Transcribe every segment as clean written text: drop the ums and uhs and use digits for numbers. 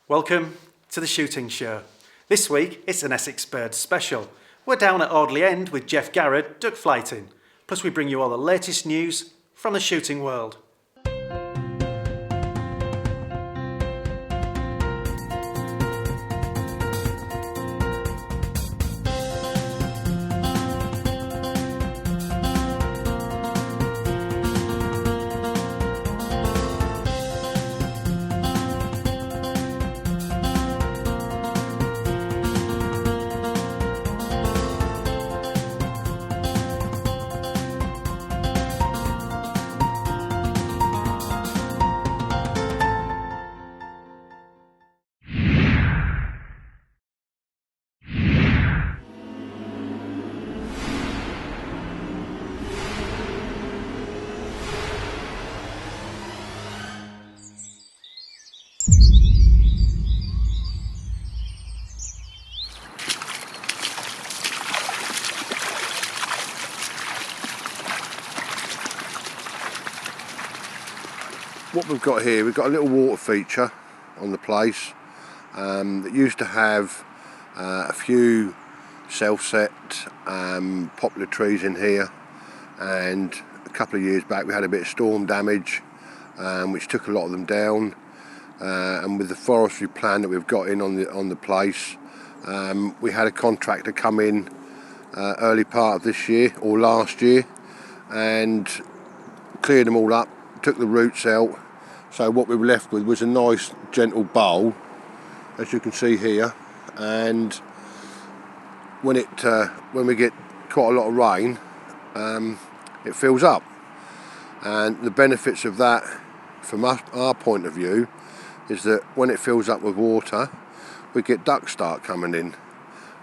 Welcome to the Shooting Show. This week it's an Essex Birds special. We're down at Audley End with Geoff Garrod duck flighting. Plus we bring you all the latest news from the shooting world. What we've got here, we've got a little water feature on the place that used to have a few self-set poplar trees in here, and a couple of years back we had a bit of storm damage which took a lot of them down, and with the forestry plan that we've got in on the place, we had a contractor come in early part of this year or last year and cleared them all up, took the roots out. So what we were left with was a nice gentle bowl, as you can see here, and when we get quite a lot of rain, it fills up. And the benefits of that from our point of view is that when it fills up with water, we get ducks start coming in.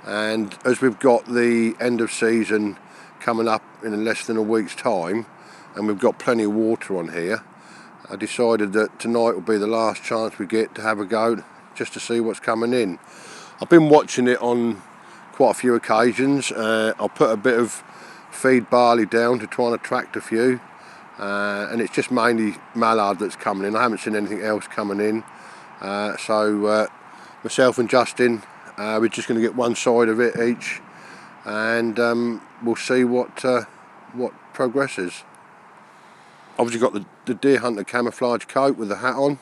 And as we've got the end of season coming up in less than a week's time, and we've got plenty of water on here, I decided that tonight will be the last chance we get to have a go just to see what's coming in. I've been watching it on quite a few occasions. I'll put a bit of feed barley down to try and attract a few, and it's just mainly mallard that's coming in. I haven't seen anything else coming in, so myself and Justin, we're just going to get one side of it each, and we'll see what progresses. Obviously got the deer hunter camouflage coat with the hat on.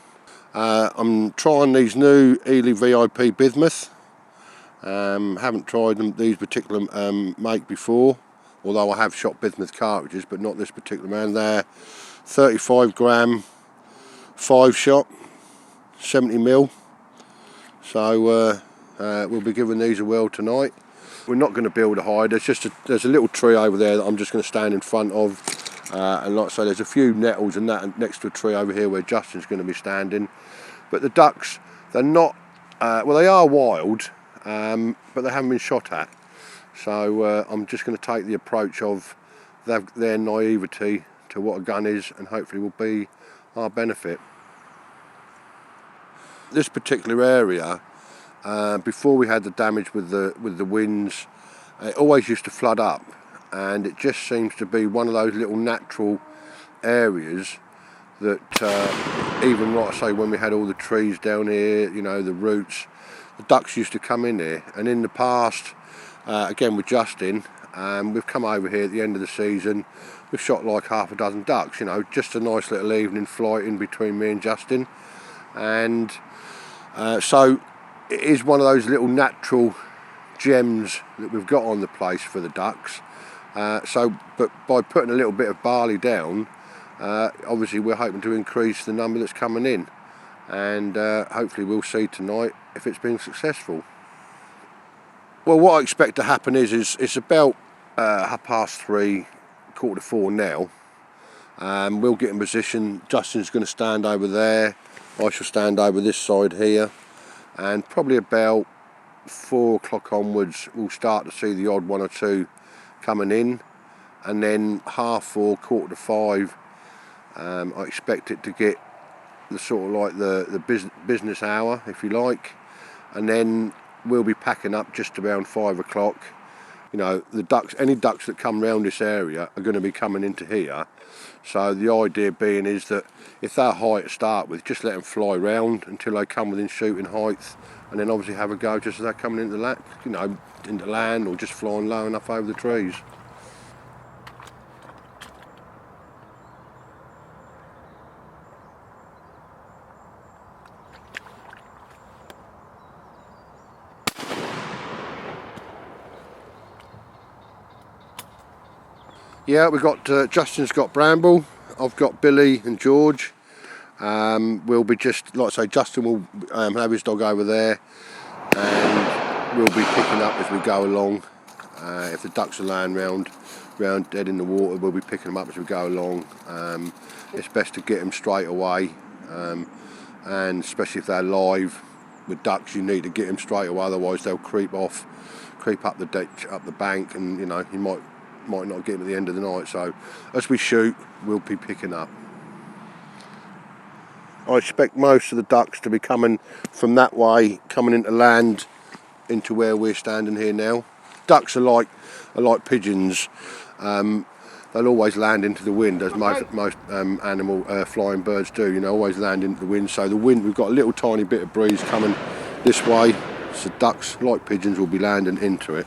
I'm trying these new Audley VIP bismuth. Haven't tried these particular make before, although I have shot bismuth cartridges, but not this particular man. They're 35 gram 5-shot, 70mm. So we'll be giving these a whirl tonight. We're not going to build a hide. There's a little tree over there that I'm just going to stand in front of. And like I say, there's a few nettles and that next to a tree over here where Justin's going to be standing. But the ducks, they're not, well, they are wild, but they haven't been shot at. So I'm just going to take the approach of their naivety to what a gun is, and hopefully will be our benefit. This particular area, before we had the damage with the winds, it always used to flood up. And it just seems to be one of those little natural areas that even, like I say, when we had all the trees down here, you know, the roots, the ducks used to come in here. And in the past, again with Justin, we've come over here at the end of the season, we've shot like half a dozen ducks, you know, just a nice little evening flight in between me and Justin. And so it is one of those little natural gems that we've got on the place for the ducks. But by putting a little bit of barley down, obviously we're hoping to increase the number that's coming in, and hopefully we'll see tonight if it's been successful. Well, what I expect to happen is it's about 3:30, 3:45 now. We'll get in position. Justin's going to stand over there, I shall stand over this side here, and probably about 4 o'clock onwards we'll start to see the odd one or two coming in, and then 4:30, 4:45, I expect it to get the sort of like the business hour, if you like, and then we'll be packing up just around 5 o'clock you know, the ducks, any ducks that come round this area are going to be coming into here. So the idea being is that if they're high to start with, just let them fly round until they come within shooting height, and then obviously have a go just as they're coming into land, you know, into land, or just flying low enough over the trees. Yeah, we've got Justin's got Bramble, I've got Billy and George. We'll be just, like I say, Justin will have his dog over there, and we'll be picking up as we go along. If the ducks are laying round dead in the water, we'll be picking them up as we go along. It's best to get them straight away, and especially if they're live with ducks, you need to get them straight away, otherwise they'll creep up the ditch, up the bank, and you know, you might not get them at the end of the night. So as we shoot, we'll be picking up. I expect most of the ducks to be coming from that way, coming into land, into where we're standing here now. Ducks are like pigeons. They'll always land into the wind, as most flying birds do. You know, always land into the wind. So the wind, we've got a little tiny bit of breeze coming this way. So ducks, like pigeons, will be landing into it.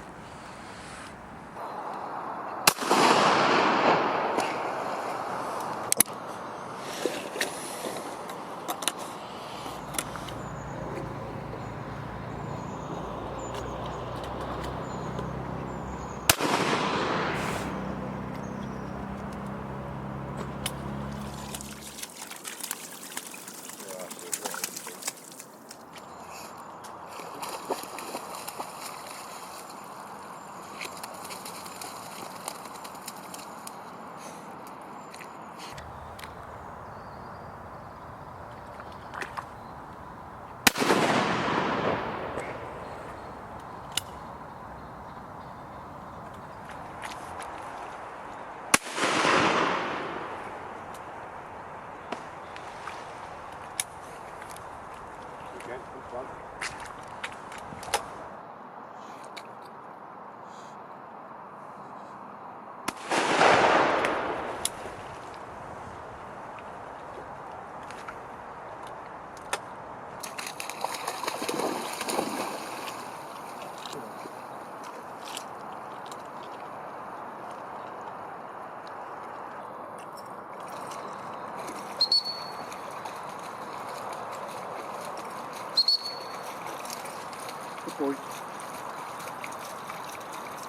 Good boy.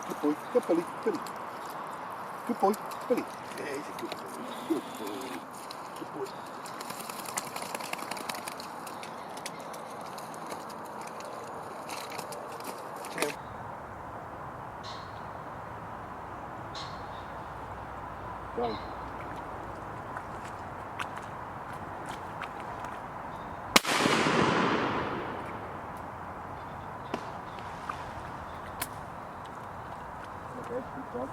Good boy. Good Billy. Billy. Good boy. Billy. Yeah, he's a good boy. Good boy. Good boy. Go. Okay, good job.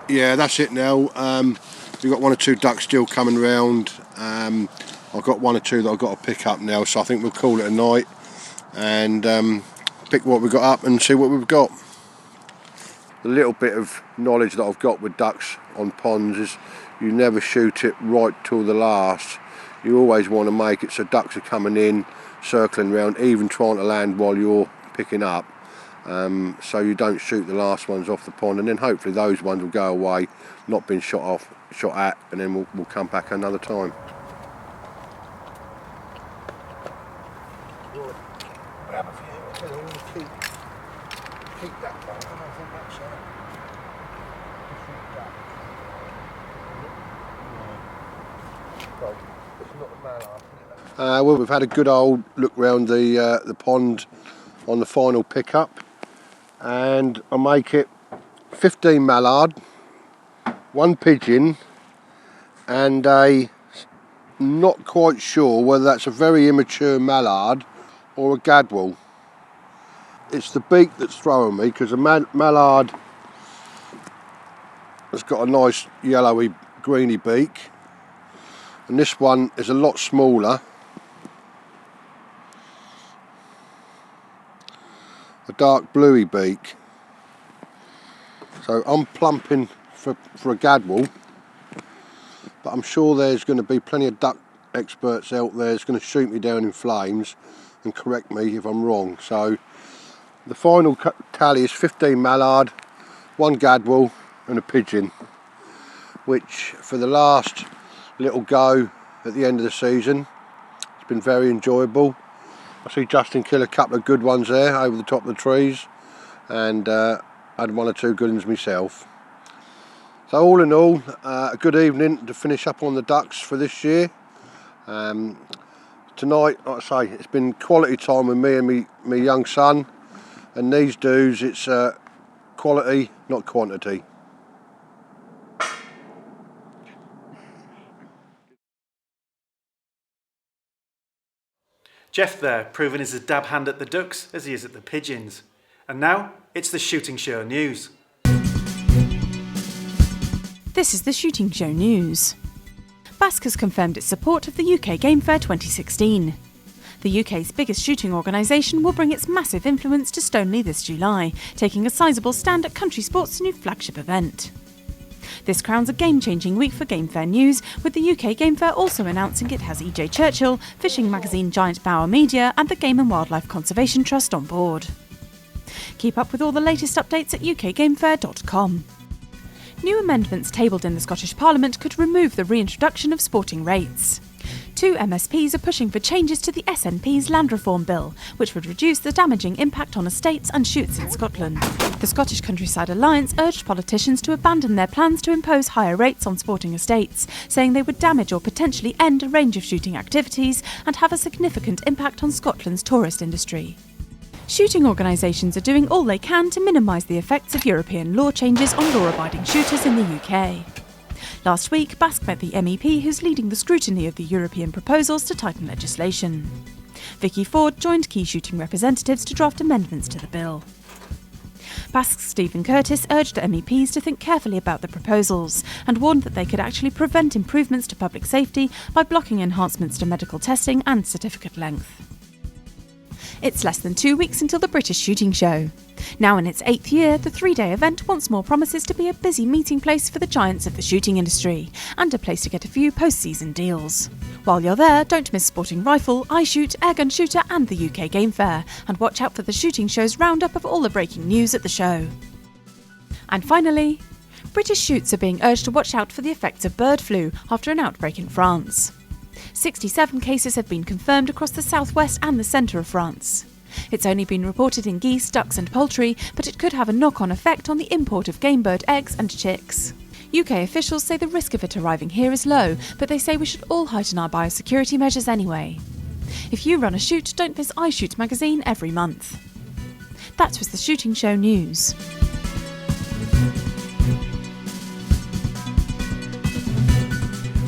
Yeah, that's it now. We've got one or two ducks still coming round. I've got one or two that I've got to pick up now, so I think we'll call it a night and pick what we've got up and see what we've got. The little bit of knowledge that I've got with ducks on ponds is you never shoot it right till the last. You always want to make it so ducks are coming in, circling around, even trying to land while you're picking up. So you don't shoot the last ones off the pond, and then hopefully those ones will go away, not being shot at, and then we'll come back another time. Well, we've had a good old look round the pond on the final pickup, and I make it 15 mallard, 1 pigeon, and not quite sure whether that's a very immature mallard or a gadwall. It's the beak that's throwing me, because a mallard has got a nice yellowy greeny beak, and this one is a lot smaller. A dark bluey beak. So I'm plumping for a gadwall, but I'm sure there's going to be plenty of duck experts out there that's going to shoot me down in flames and correct me if I'm wrong. So the final tally is 15 mallard, 1 gadwall and a pigeon, which for the last little go at the end of the season, it's been very enjoyable. I see Justin kill a couple of good ones there over the top of the trees, and I had 1 or 2 good ones myself. So all in all, a good evening to finish up on the ducks for this year. Tonight, like I say, it's been quality time with me and my young son, and these dudes, it's quality, not quantity. Geoff there, proving he's a dab hand at the ducks as he is at the pigeons. And now, it's the Shooting Show News. This is the Shooting Show News. BASC has confirmed its support of the UK Game Fair 2016. The UK's biggest shooting organisation will bring its massive influence to Stoneleigh this July, taking a sizable stand at Country Sport's new flagship event. This crowns a game-changing week for Game Fair news, with the UK Game Fair also announcing it has E.J. Churchill, fishing magazine giant Bauer Media and the Game and Wildlife Conservation Trust on board. Keep up with all the latest updates at ukgamefair.com. New amendments tabled in the Scottish Parliament could remove the reintroduction of sporting rates. 2 MSPs are pushing for changes to the SNP's Land Reform Bill, which would reduce the damaging impact on estates and shoots in Scotland. The Scottish Countryside Alliance urged politicians to abandon their plans to impose higher rates on sporting estates, saying they would damage or potentially end a range of shooting activities and have a significant impact on Scotland's tourist industry. Shooting organisations are doing all they can to minimise the effects of European law changes on law-abiding shooters in the UK. Last week, BASC met the MEP who's leading the scrutiny of the European proposals to tighten legislation. Vicky Ford joined key shooting representatives to draft amendments to the bill. BASC's Stephen Curtis urged MEPs to think carefully about the proposals and warned that they could actually prevent improvements to public safety by blocking enhancements to medical testing and certificate length. It's less than 2 weeks until the British Shooting Show. Now in its 8th year, the 3-day event once more promises to be a busy meeting place for the giants of the shooting industry, and a place to get a few post-season deals. While you're there, don't miss Sporting Rifle, iShoot, Airgun Shooter and the UK Game Fair, and watch out for the Shooting Show's roundup of all the breaking news at the show. And finally, British shoots are being urged to watch out for the effects of bird flu after an outbreak in France. 67 cases have been confirmed across the southwest and the centre of France. It's only been reported in geese, ducks and poultry, but it could have a knock-on effect on the import of game bird eggs and chicks. UK officials say the risk of it arriving here is low, but they say we should all heighten our biosecurity measures anyway. If you run a shoot, don't miss iShoot magazine every month. That was the Shooting Show News.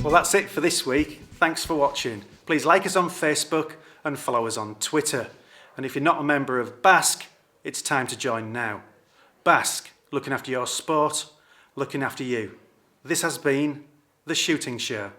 Well, that's it for this week. Thanks for watching. Please like us on Facebook and follow us on Twitter. And if you're not a member of BASC, it's time to join now. BASC, looking after your sport, looking after you. This has been The Shooting Show.